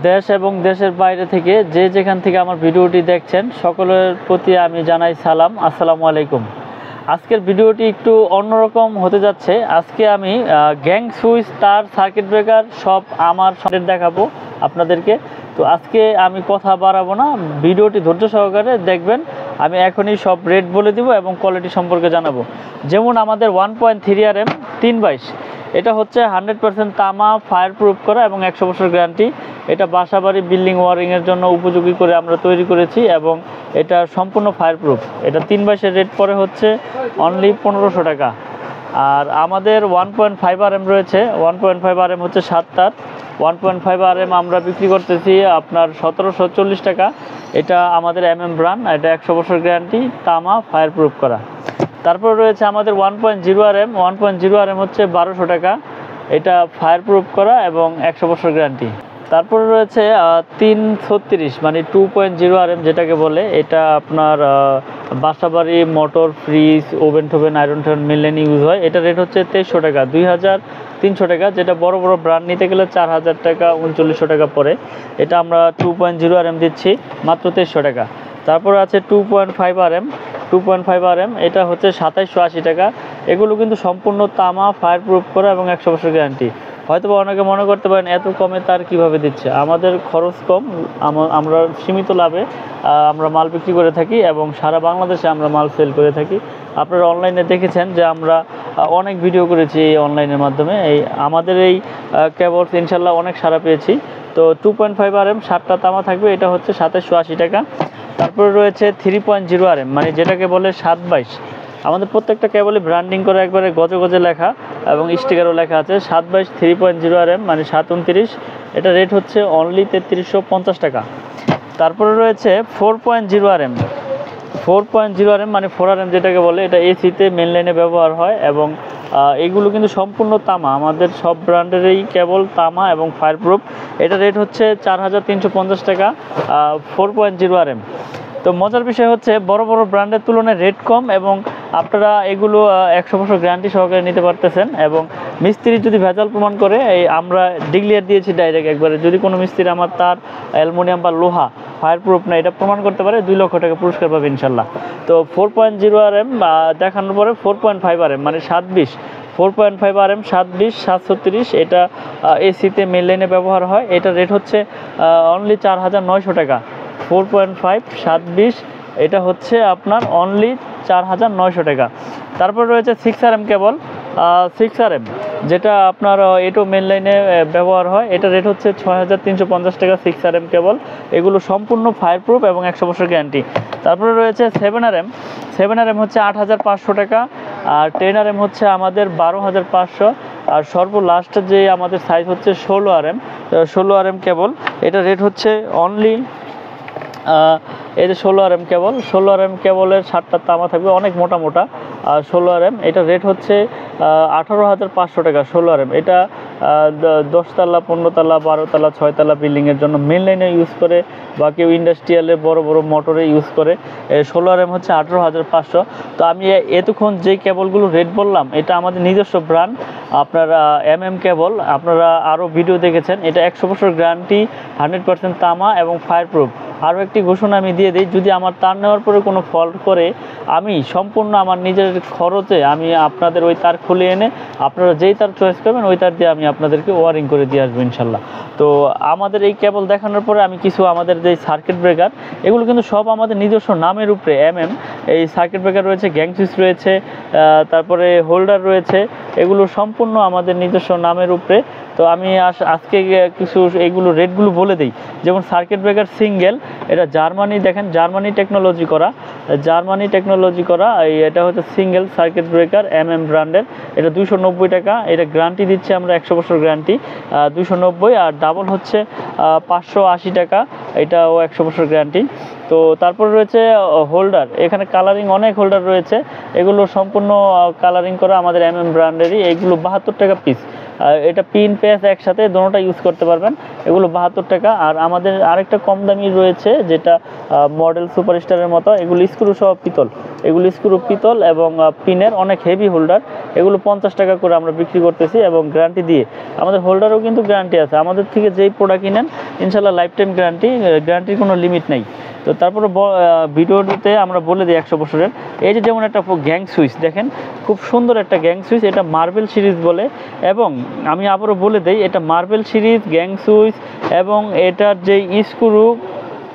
দেশ এবং দেশের বাইরে থেকে যে যেখান থেকে আমার ভিডিওটি দেখছেন সকলের প্রতি আমি জানাই সালাম, আসসালামু আলাইকুম। আজকের ভিডিওটি একটু অন্যরকম হতে যাচ্ছে। আজকে আমি গ্যাং সুইচ তার সার্কিট ব্রেকার সব আমার সাথে দেখাবো আপনাদেরকে। তো আজকে আমি কথা বাড়াবো না, ভিডিওটি ধৈর্য সহকারে দেখবেন। আমি এখনই সব রেট বলে দিব এবং কোয়ালিটি সম্পর্কে জানাবো। যেমন আমাদের 1.3 RM 322, এটা হচ্ছে 100% তামা, ফায়ার প্রুফ করা এবং 100 বছর গ্যারান্টি। এটা বাসাবাড়ি বিল্ডিং ওয়ারিংয়ের জন্য উপযোগী করে আমরা তৈরি করেছি এবং এটা সম্পূর্ণ ফায়ার প্রুফ। এটা 322-এর রেট পরে হচ্ছে অনলি 1500 টাকা। আর আমাদের 1.5 RM রয়েছে। 1.5 RM হচ্ছে 7 তার। 1.5 RM আমরা বিক্রি করতেছি আপনার 1740 টাকা। এটা আমাদের ব্র্যান্ড, এটা 100 বছর গ্যারান্টি, তামা, ফায়ার প্রুফ করা। তারপর রয়েছে আমাদের 1.0 RM। 1.0 RM হচ্ছে 1200 টাকা। এটা ফায়ার প্রুফ করা এবং 100 বছর গ্যারান্টি। তারপরে রয়েছে 336 মানে 2.0 RM যেটাকে বলে। এটা আপনার বাসাবাড়ি, মোটর, ফ্রিজ, ওভেন টোভেন, আয়রন টোভেন মিলেন ইউজ হয়। এটা রেট হচ্ছে 2300 টাকা, 2300 টাকা। যেটা বড় বড় ব্র্যান্ড নিতে গেলে 4000 টাকা, 3900 টাকা পড়ে। এটা আমরা 2.0 RM দিচ্ছি মাত্র 2300 টাকা। তারপর আছে 2.5 RM। 2.5 RM এটা হচ্ছে 2780 টাকা। এগুলো কিন্তু সম্পূর্ণ তামা, ফায়ার প্রুফ করা এবং 100 বছর গ্যারান্টি। হয়তো অনেকে মনে করতে পারেন এত কমে তার কিভাবে দিচ্ছে। আমাদের খরচ কম, আমরা সীমিত লাভে আমরা মাল বিক্রি করে থাকি এবং সারা বাংলাদেশে আমরা মাল সেল করে থাকি। আপনারা অনলাইনে দেখেছেন যে আমরা অনেক ভিডিও করেছি এই অনলাইনের মাধ্যমে। আমাদের এই কেবলস ইনশাল্লাহ অনেক সাড়া পেয়েছি। তো 2.5 RM 7টা তামা থাকবে, এটা হচ্ছে 2780 টাকা। তারপরে রয়েছে 3.0 RM মানে যেটাকে বলে 722। আমাদের প্রত্যেকটা কেবলই ব্র্যান্ডিং করে একবারে গজে গজে লেখা এবং স্টিকারও লেখা আছে। 722 3.0 RM মানে 729। এটা রেট হচ্ছে অনলি 3350 টাকা। তারপরে রয়েছে 4.0 RM। 4.0 RM মানে 4 RM যেটাকে বলে। এটা এসিতে মেন লাইনে ব্যবহার হয় এবং এগুলো কিন্তু সম্পূর্ণ তামা। আমাদের সব ব্র্যান্ডেরই কেবল তামা এবং ফায়ার প্রুফ। এটা রেট হচ্ছে 4350 টাকা 4.0 RM। তো মজার বিষয় হচ্ছে বড় বড় ব্র্যান্ডের তুলনায় রেট কম এবং আপনারা এগুলো 100 বছর গ্যারান্টি সহকারে নিতে পারতেছেন। এবং মিস্ত্রি যদি ভেজাল প্রমাণ করে, আমরা ডিক্লিয়ার দিয়েছি ডাইরেক্ট একবারে, যদি কোনো মিস্ত্রি আমার তার অ্যালুমিনিয়াম বা লোহা ফায়ার প্রুফ না এটা প্রমাণ করতে পারে, 2 লক্ষ টাকা পুরস্কার পাবে ইনশাল্লাহ। তো 4.0 RM দেখানোর পরে 4.5 RM মানে 720। 4.5 RM 720 736। এটা এসিতে মেন লাইনে ব্যবহার হয়। এটা রেট হচ্ছে অনলি 4900 টাকা। 4.5 720 এটা হচ্ছে আপনার অনলি 4900 টাকা। তারপর রয়েছে 6 RM কেবল। 6 RM যেটা আপনার এটো মেন লাইনে ব্যবহার হয়। এটা রেট হচ্ছে 6350 টাকা 6 RM কেবল। এগুলো সম্পূর্ণ ফায়ার প্রুফ এবং 100 বছর গ্যারান্টি। তারপরে রয়েছে 7 RM। 7 RM হচ্ছে 8500 টাকা। আর 10 RM হচ্ছে আমাদের 12500। আর সর্বলাস্ট যে আমাদের সাইজ হচ্ছে 16 RM। 16 RM কেবল। এটা রেট হচ্ছে অনলি এই যে 16 RM কেবল। 16 RM কেবলের 7টা তামা থাকবে, অনেক মোটা মোটা। আর 16 RM এটা রেট হচ্ছে 18500 টাকা 16 RM। এটা 10 তলা, 15 তলা, 12 তলা, 6 তলা বিল্ডিংয়ের জন্য মেন লাইনে ইউজ করে বা কেউ ইন্ডাস্ট্রিয়ালে বড় বড় মোটরে ইউজ করে। 16 RM হচ্ছে 18500। তো আমি এতক্ষণ যে কেবলগুলো রেট বললাম এটা আমাদের নিজস্ব ব্র্যান্ড, আপনারা কেবল। আপনারা আরও ভিডিও দেখেছেন। এটা 100 বছর গ্যারান্টি, 100% তামা এবং ফায়ার প্রুফ। আরও একটি ঘোষণা আমি দিয়ে দিই, যদি আমার তার নেওয়ার পরে কোনো ফল্ট করে আমি সম্পূর্ণ আমার নিজের খরচে আমি আপনাদের ওই তার খুলে এনে আপনারা যেই তার চয়েস করবেন ওই তার দিয়ে আমি আপনাদেরকে ওয়ারিং করে দিয়ে আসবো ইনশাল্লাহ। তো আমাদের এই কেবল দেখানোর পরে আমি কিছু আমাদের যে সার্কিট ব্রেকার, এগুলো কিন্তু সব আমাদের নিজস্ব নামের উপরে এই সার্কিট ব্রেকার রয়েছে, গ্যাং সুইচ রয়েছে, তারপরে হোল্ডার রয়েছে। এগুলো সম্পূর্ণ আমাদের নিজস্ব নামের উপরে। তো আমি আজকে কিছু এইগুলো রেটগুলো বলে দিই। যেমন সার্কিট ব্রেকার সিঙ্গেল, এটা জার্মানি, দেখেন জার্মানি টেকনোলজি করা। এটা হচ্ছে সিঙ্গেল সার্কিট ব্রেকার ব্র্যান্ডের। এটা 290 টাকা। এটা গ্যারান্টি দিচ্ছে আমরা 100 বছর গ্যারান্টি, 290। আর ডাবল হচ্ছে 580 টাকা, এটাও 100 বছর গ্যারান্টি। তো তারপর রয়েছে হোল্ডার। এখানে কালারিং অনেক হোল্ডার রয়েছে। এগুলো সম্পূর্ণ কালারিং করা আমাদের ব্র্যান্ডেরই। এইগুলো 72 টাকা পিস। এটা পিন প্যাচ একসাথে দোনোটা ইউজ করতে পারবেন, এগুলো 72 টাকা। আর আমাদের আরেকটা কম দামি রয়েছে যেটা মডেল সুপারস্টারের মতো, এগুলো স্ক্রু সহ পিতল, এগুলো স্ক্রু পিতল এবং পিনের অনেক হেভি হোল্ডার, এগুলো 50 টাকা করে আমরা বিক্রি করতেছি এবং গ্যারান্টি দিয়ে। আমাদের হোল্ডারও কিন্তু গ্যারান্টি আছে, আমাদের থেকে যেই প্রোডাক্ট কিনেন ইনশাল্লাহ লাইফ টাইম গ্যারান্টি, গ্যারান্টির কোনো লিমিট নেই। তো তারপরে ভিডিওতে আমরা বলে দিই 100 বছরের। এই যে যেমন একটা গ্যাং সুইচ দেখেন, খুব সুন্দর একটা গ্যাং সুইচ, এটা মার্বেল সিরিজ বলে। এবং আমি আবারও বলে দিই, এটা মার্বেল সিরিজ গ্যাং সুইচ এবং এটার যে স্ক্রু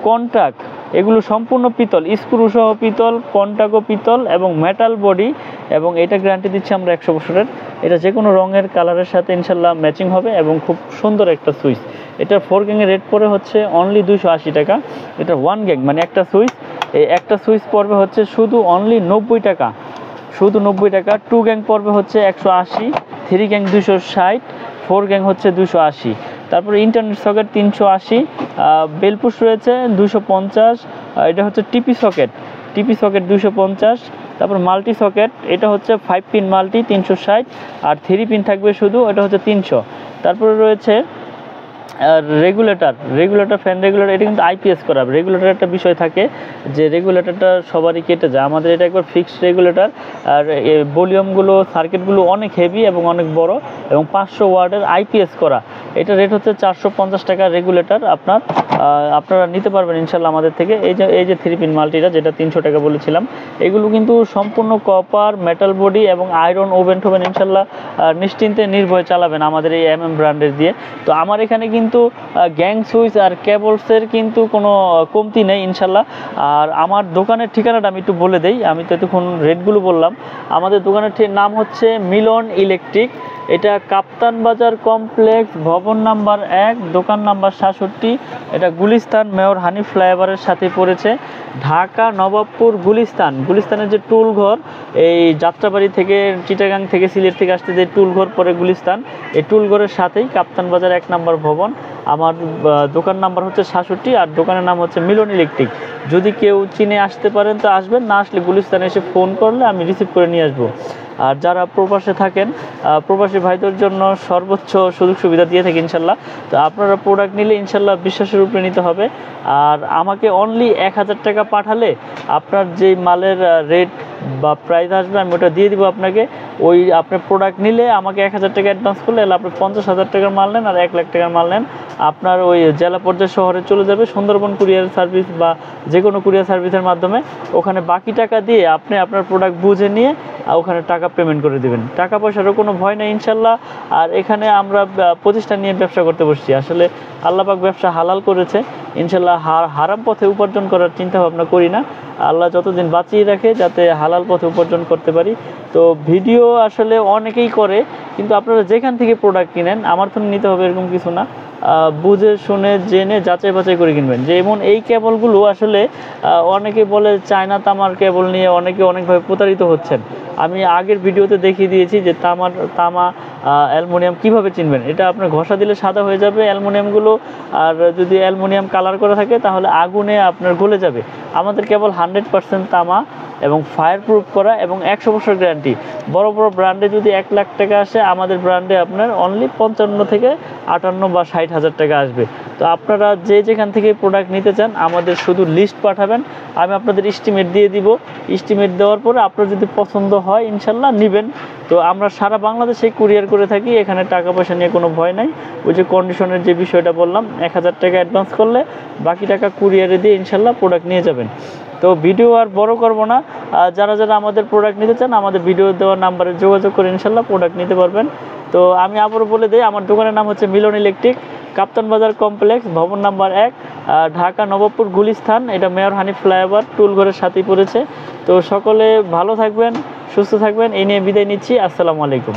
কন্টাক্ট এগুলো সম্পূর্ণ পিতল, স্ক্রু সহ পিতল, কন্টাক্টও পিতল এবং মেটাল বডি, এবং এটা গ্যারান্টি দিচ্ছি আমরা 100 বছরের। এটা যে কোনো রঙের কালারের সাথে ইনশাল্লাহ ম্যাচিং হবে এবং খুব সুন্দর একটা সুইচ। এটার 4 গ্যাংয়ের রেট পড়ে হচ্ছে অনলি 280 টাকা। এটা 1 গ্যাং মানে একটা সুইচ, এই একটা সুইচ পড়বে হচ্ছে শুধু অনলি 90 টাকা, শুধু 90 টাকা। 2 গ্যাং পড়বে হচ্ছে 180, 3 গ্যাং 260, 4 গ্যাং হচ্ছে 280। তারপরে ইন্টারনেট সকেট 380, বেলপুশ রয়েছে 250, এটা হচ্ছে টিপি সকেট, টিপি সকেট 250। তারপর মাল্টি সকেট, এটা হচ্ছে 5 পিন মাল্টি 360, আর 3 পিন থাকবে শুধু, এটা হচ্ছে 300। তারপরে রয়েছে রেগুলেটর ফ্যান রেগুলেটর, এটা কিন্তু আইপিএস করা। রেগুলেটর একটা বিষয় থাকে যে রেগুলেটরটা সবারই কেটে যায়, আমাদের এটা একবার ফিক্সড রেগুলেটর। আর ভলিউমগুলো সার্কিটগুলো অনেক হেভি এবং অনেক বড় এবং 500 ওয়াটের আইপিএস করা। এটা রেট হচ্ছে 450 টাকা রেগুলেটর। আপনারা নিতে পারবেন ইনশাল্লাহ আমাদের থেকে। এই যে 3 পিন মাল্টিটা যেটা 300 টাকা বলেছিলাম, এগুলো কিন্তু সম্পূর্ণ কপার, মেটাল বডি এবং আয়রন ওভেন টোভেন ইনশাল্লাহ নিশ্চিন্তে নির্ভয়ে চালাবেন আমাদের এই ব্র্যান্ডের দিয়ে। তো আমার এখানে কিন্তু গ্যাং সুইচ আর কেবলসের কিন্তু কোনো কমতি নেই ইনশাল্লাহ। আর আমার দোকানের ঠিকানাটা আমি একটু বলে দেই, আমি তো এতক্ষণ রেটগুলো বললাম। আমাদের দোকানের নাম হচ্ছে মিলন ইলেকট্রিক, এটা কাপ্তান বাজার কমপ্লেক্স, ভবন নাম্বার 1, দোকান নাম্বার 67। এটা গুলিস্তান মেয়র হানি ফ্লাইওভারের সাথে পড়েছে, ঢাকা নবাবপুর গুলিস্তানের যে টুল ঘর, এই যাত্রাবাড়ি থেকে, চিটাগাং থেকে, সিলেট থেকে আসতে যে টুল ঘর পরে গুলিস্তান, এই টুল ঘরের সাথেই কাপ্তান বাজার 1 নম্বর ভবন। আমার দোকান নাম্বার হচ্ছে 67 আর দোকানের নাম হচ্ছে মিলন ইলেকট্রিক। যদি কেউ চিনে আসতে পারেন তো আসবেন, না আসলে গুলিস্তানে এসে ফোন করলে আমি রিসিভ করে নিয়ে আসবো। আর যারা প্রবাসে থাকেন, প্রবাসী ভাইদের জন্য সর্বোচ্চ সুযোগ সুবিধা দিয়ে থাকি ইনশাল্লাহ। তো আপনারা প্রোডাক্ট নিলে ইনশাল্লাহ বিশ্বাসের উপরে নিতে হবে। আর আমাকে অনলি 1000 টাকা পাঠালে আপনার যেই মালের রেট বা প্রাইস আসবে আমি ওটা দিয়ে দিব আপনাকে। ওই আপনার প্রোডাক্ট নিলে আমাকে 1000 টাকা অ্যাডভান্স করলে, এলে আপনি 50,000 টাকার মাল নেন আর 1 লাখ টাকার মাল নেন, আপনার ওই জেলা পর্যায়ে শহরে চলে যাবে সুন্দরবন কুরিয়ার সার্ভিস বা যে কোনো কুরিয়ার সার্ভিসের মাধ্যমে। ওখানে বাকি টাকা দিয়ে আপনি আপনার প্রোডাক্ট বুঝে নিয়ে ওখানে টাকা পেমেন্ট করে দেবেন। টাকা পয়সারও কোনো ভয় নেই ইনশাল্লাহ। আর এখানে আমরা প্রতিষ্ঠান নিয়ে ব্যবসা করতে বসছি, আসলে আল্লাহ পাক ব্যবসা হালাল করেছে ইনশাল্লাহ। হারাম পথে উপার্জন করার চিন্তা ভাবনা করি না, আল্লাহ যতদিন বাঁচিয়ে রাখে যাতে হালাল পথে উপার্জন করতে পারি। তো ভিডিও আসলে অনেকেই করে, কিন্তু আপনারা যেখান থেকে প্রোডাক্ট কিনেন আমার তো নিতে হবে এরকম কিছু না, বুঝে শুনে জেনে যাচাই বাছাই করে কিনবেন। যেমন এই কেবলগুলো আসলে অনেকে বলে চায়না তামার কেবল নিয়ে অনেকে অনেকভাবে প্রতারিত হচ্ছেন। আমি আগের ভিডিওতে দেখিয়ে দিয়েছি যে তামা অ্যালুমিনিয়াম কিভাবে চিনবেন। এটা আপনার ঘষা দিলে সাদা হয়ে যাবে অ্যালুমিনিয়ামগুলো, আর যদি অ্যালুমিনিয়াম কালার করা থাকে তাহলে আগুনে আপনার গলে যাবে। আমাদের কেবল 100% তামা এবং ফায়ার প্রুফ করা এবং 100 বছর গ্যারান্টি। বড় বড় ব্র্যান্ডে যদি 1 লাখ টাকা আসে, আমাদের ব্র্যান্ডে আপনার অনলি 55 থেকে 58 বা 60,000 টাকা আসবে। তো আপনারা যেখান থেকে প্রোডাক্ট নিতে চান আমাদের শুধু লিস্ট পাঠাবেন, আমি আপনাদের এস্টিমেট দিয়ে দিব। এস্টিমেট দেওয়ার পরে আপনার যদি পছন্দ হয় ইনশাল্লাহ নেবেন। তো আমরা সারা বাংলাদেশে কুরিয়ার করে থাকি, এখানে টাকা পয়সা নিয়ে কোনো ভয় নাই। ওই যে কন্ডিশনের যে বিষয়টা বললাম, 1000 টাকা অ্যাডভান্স করলে বাকি টাকা কুরিয়ারে দিয়ে ইনশাল্লাহ প্রোডাক্ট নিয়ে যাবেন। তো ভিডিও আর বড় করব না, যারা আমাদের প্রোডাক্ট নিতে চান আমাদের ভিডিও দেওয়ার নাম্বারে যোগাযোগ করে ইনশাল্লাহ প্রোডাক্ট নিতে পারবেন। তো আমি আবারও বলে দিই, আমার দোকানের নাম হচ্ছে মিলন ইলেকট্রিক, কাপ্তান বাজার কমপ্লেক্স, ভবন নাম্বার 1, ঢাকা নবাবপুর গুলিস্তান। এটা মেয়র হানি ফ্লাইওভার টুল ঘরের সাথেই পড়েছে। তো সকলে ভালো থাকবেন, সুস্থ থাকবেন, এই নিয়ে বিদায় নিচ্ছি। আসসালামু আলাইকুম।